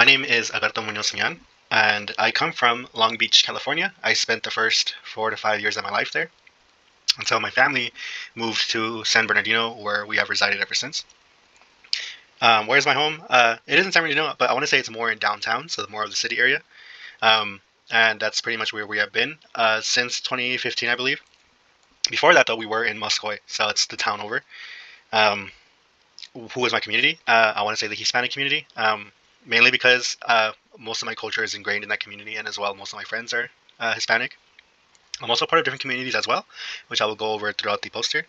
My name is Alberto Munoz Mian, and I come from Long Beach, California. I spent the first 4 to 5 years of my life there until my family moved to San Bernardino, where we have resided ever since. Where's my home? It isn't San Bernardino, but I want to say it's more in downtown, so more of the city area. Um, and that's pretty much where we have been since 2015, I believe. Before that, though, we were in Muscoy, so it's the town over. Um, who is my community? I want to say the Hispanic community, mainly because most of my culture is ingrained in that community, and as well, most of my friends are Hispanic. I'm also part of different communities as well, which I will go over throughout the poster.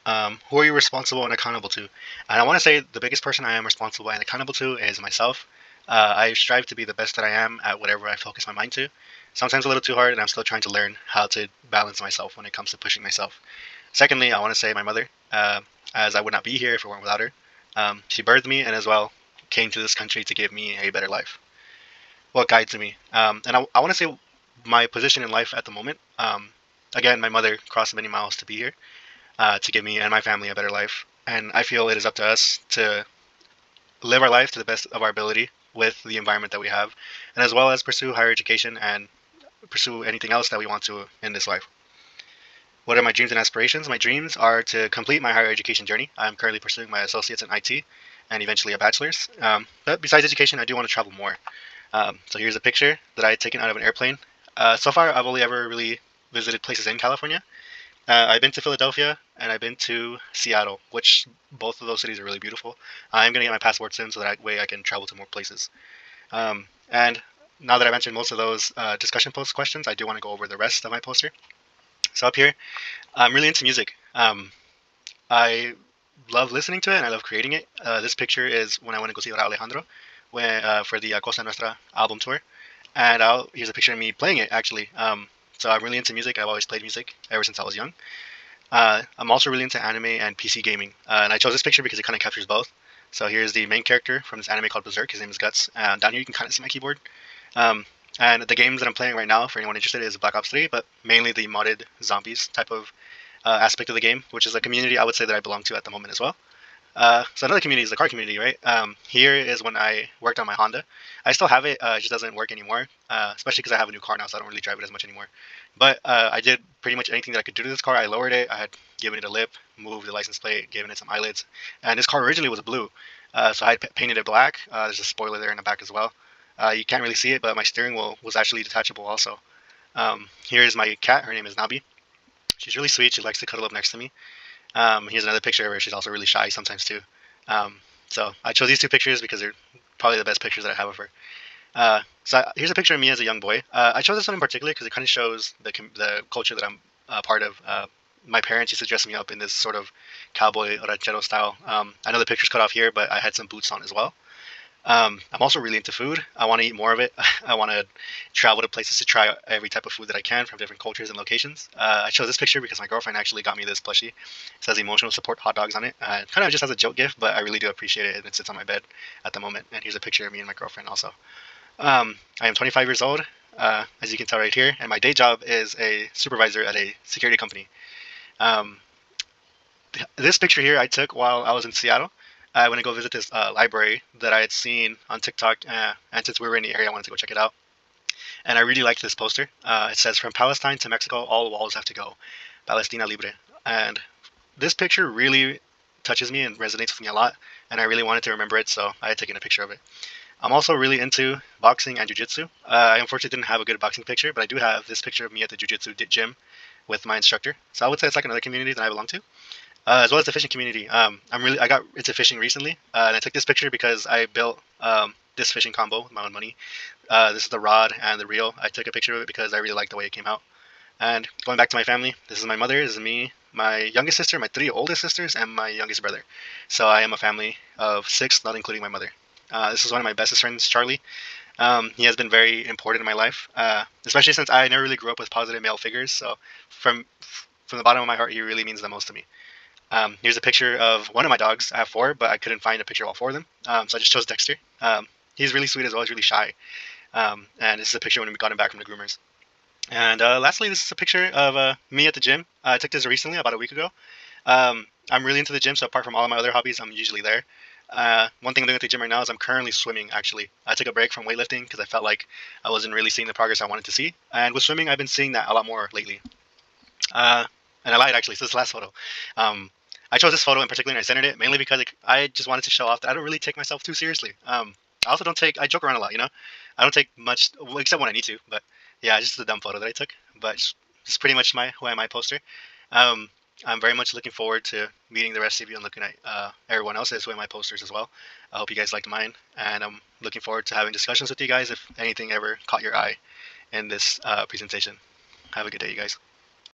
Who are you responsible and accountable to? And I want to say the biggest person I am responsible and accountable to is myself. I strive to be the best that I am at whatever I focus my mind to. Sometimes a little too hard, and I'm still trying to learn how to balance myself when it comes to pushing myself. Secondly, I want to say my mother, as I would not be here if it weren't without her. She birthed me and as well came to this country to give me a better life. What guides me? And I want to say my position in life at the moment. Again, my mother crossed many miles to be here to give me and my family a better life. And I feel it is up to us to live our life to the best of our ability with the environment that we have, and as well as pursue higher education and pursue anything else that we want to in this life. What are my dreams and aspirations? My dreams are to complete my higher education journey. I'm currently pursuing my associates in IT and eventually a bachelor's. But besides education, I do want to travel more. So here's a picture that I had taken out of an airplane. So far, I've only ever really visited places in California. I've been to Philadelphia and I've been to Seattle, which both of those cities are really beautiful. I'm going to get my passport soon so that way I can travel to more places. And now that I've answered most of those discussion post questions, I do want to go over the rest of my poster. So up here, I'm really into music. I love listening to it and I love creating it. This picture is when I went to go see Alejandro for the Cosa Nuestra album tour. And here's a picture of me playing it, actually. So I'm really into music. I've always played music ever since I was young. I'm also really into anime and PC gaming. And I chose this picture because it kind of captures both. So here's the main character from this anime called Berserk. His name is Guts. Down here you can kind of see my keyboard. Um, and the games that I'm playing right now, for anyone interested, is Black Ops 3, but mainly the modded zombies type of aspect of the game, which is a community I would say that I belong to at the moment as well. So another community is the car community, right? Here is when I worked on my Honda. I still have it, it just doesn't work anymore, especially because I have a new car now, so I don't really drive it as much anymore. But I did pretty much anything that I could do to this car. I lowered it, I had given it a lip, moved the license plate, given it some eyelids, and this car originally was blue, so I had painted it black. There's a spoiler there in the back as well. You can't really see it, but my steering wheel was actually detachable also. Here's my cat. Her name is Nabi. She's really sweet. She likes to cuddle up next to me. Here's another picture where she's also really shy sometimes too. So I chose these two pictures because they're probably the best pictures that I have of her. Here's a picture of me as a young boy. I chose this one in particular because it kind of shows the culture that I'm part of. My parents used to dress me up in this sort of cowboy ranchero style. I know the picture's cut off here, but I had some boots on as well. I'm also really into food. I want to eat more of it. I want to travel to places to try every type of food that I can from different cultures and locations. I chose this picture because my girlfriend actually got me this plushie. It says emotional support hot dogs on it. Kind of just as a joke gift, but I really do appreciate it, and it sits on my bed at the moment. And here's a picture of me and my girlfriend also. I am 25 years old, as you can tell right here, and my day job is a supervisor at a security company. Um, this picture here I took while I was in Seattle. I went to go visit this library that I had seen on TikTok, and since we were in the area, I wanted to go check it out. And I really liked this poster. It says, "From Palestine to Mexico, all walls have to go. Palestina Libre." And this picture really touches me and resonates with me a lot, and I really wanted to remember it, so I had taken a picture of it. I'm also really into boxing and jiu-jitsu. I unfortunately didn't have a good boxing picture, but I do have this picture of me at the jiu-jitsu gym with my instructor. So I would say it's like another community that I belong to, as well as the fishing community. I got into fishing recently, and I took this picture because I built this fishing combo with my own money. This is the rod and the reel. I took a picture of it because I really liked the way it came out. And going back to my family, this is my mother, this is me, my youngest sister, my three oldest sisters, and my youngest brother. So I am a family of six, not including my mother. This is one of my bestest friends, Charlie. He has been very important in my life, especially since I never really grew up with positive male figures. So from from the bottom of my heart, he really means the most to me. Here's a picture of one of my dogs. I have four, but I couldn't find a picture of all four of them, so I just chose Dexter. He's really sweet as well. He's really shy. And this is a picture when we got him back from the groomers. And lastly, this is a picture of me at the gym. I took this recently, about a week ago. I'm really into the gym, so apart from all of my other hobbies, I'm usually there. One thing I'm doing at the gym right now is I'm currently swimming. Actually, I took a break from weightlifting because I felt like I wasn't really seeing the progress I wanted to see. And with swimming, I've been seeing that a lot more lately. Uh, and I lied actually. So this last photo, um, I chose this photo in particular and I centered it mainly because I just wanted to show off that I don't really take myself too seriously. I also don't take. I joke around a lot. I don't take much, well, except when I need to. But yeah, just a dumb photo that I took. But it's pretty much my Who Am I poster. Um, I'm very much looking forward to meeting the rest of you and looking at everyone else's Who Am I posters as well. I hope you guys liked mine, and I'm looking forward to having discussions with you guys if anything ever caught your eye in this presentation. Have a good day, you guys.